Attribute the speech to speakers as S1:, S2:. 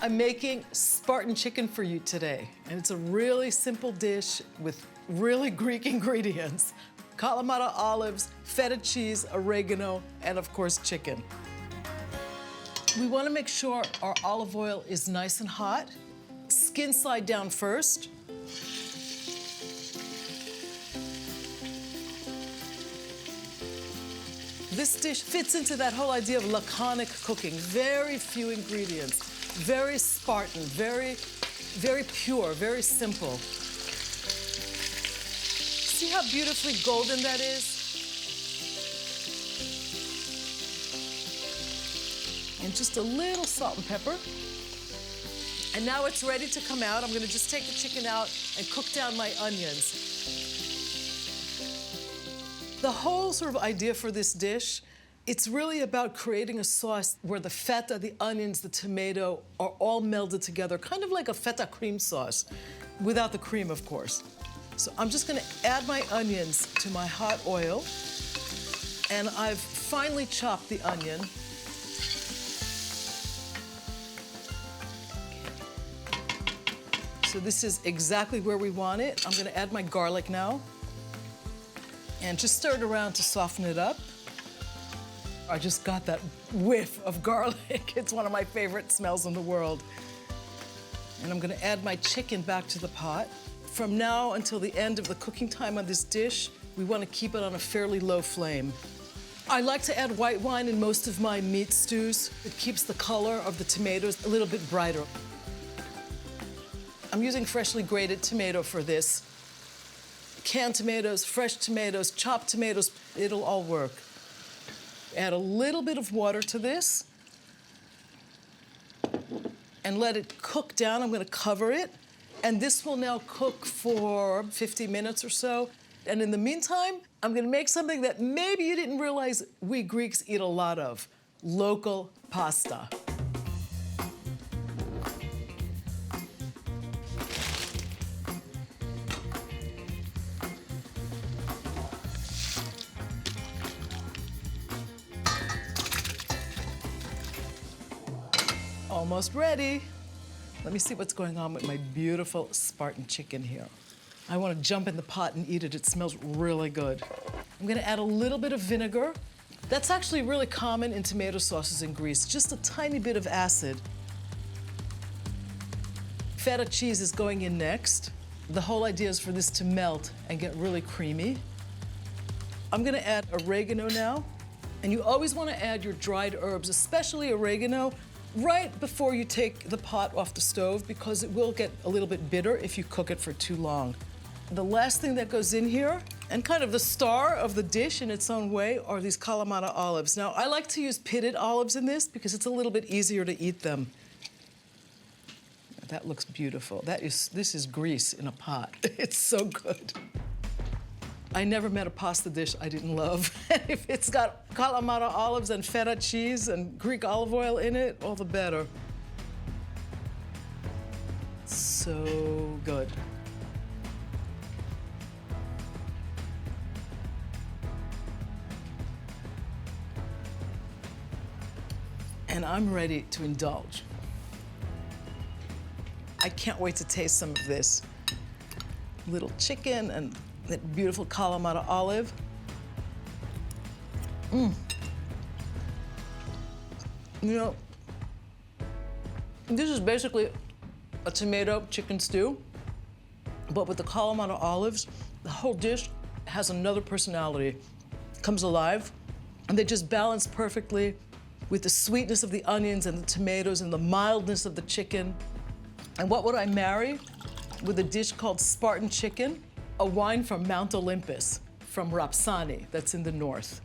S1: I'm making Spartan chicken for you today, and it's a really simple dish with really Greek ingredients. Kalamata olives, feta cheese, oregano, and of course, chicken. We want to make sure our olive oil is nice and hot. Skin side down first. This dish fits into that whole idea of laconic cooking. Very few ingredients, very Spartan, very pure, very simple. See how beautifully golden that is? And just a little salt and pepper. And now it's ready to come out. I'm gonna just take the chicken out and cook down my onions. The whole sort of idea for this dish, it's really about creating a sauce where the feta, the onions, the tomato are all melded together, kind of like a feta cream sauce, without the cream, of course. So I'm just gonna add my onions to my hot oil, and I've finely chopped the onion. So this is exactly where we want it. I'm gonna add my garlic now. And just stir it around to soften it up. I just got that whiff of garlic. It's one of my favorite smells in the world. And I'm gonna add my chicken back to the pot. From now until the end of the cooking time on this dish, we wanna keep it on a fairly low flame. I like to add white wine in most of my meat stews. It keeps the color of the tomatoes a little bit brighter. I'm using freshly grated tomato for this. Canned tomatoes, fresh tomatoes, chopped tomatoes, it'll all work. Add a little bit of water to this and let it cook down. I'm gonna cover it, and this will now cook for 50 minutes or so. And in the meantime, I'm gonna make something that maybe you didn't realize we Greeks eat a lot of: local pasta. Almost ready. Let me see what's going on with my beautiful Spartan chicken here. I want to jump in the pot and eat it. It smells really good. I'm gonna add a little bit of vinegar. That's actually really common in tomato sauces in Greece, just a tiny bit of acid. Feta cheese is going in next. The whole idea is for this to melt and get really creamy. I'm gonna add oregano now. And you always wanna add your dried herbs, especially oregano, right before you take the pot off the stove, because it will get a little bit bitter if you cook it for too long. The last thing that goes in here, and kind of the star of the dish in its own way, are these Kalamata olives. Now, I like to use pitted olives in this because it's a little bit easier to eat them. That looks beautiful. This is Greece in a pot. It's so good. I never met a pasta dish I didn't love. If it's got Kalamata olives and feta cheese and Greek olive oil in it, all the better. So good. And I'm ready to indulge. I can't wait to taste some of this. Little chicken and that beautiful Kalamata olive. You know, this is basically a tomato chicken stew, but with the Kalamata olives, the whole dish has another personality. It comes alive, and they just balance perfectly with the sweetness of the onions and the tomatoes and the mildness of the chicken. And what would I marry with a dish called Spartan chicken? A wine from Mount Olympus, from Rapsani, that's in the north.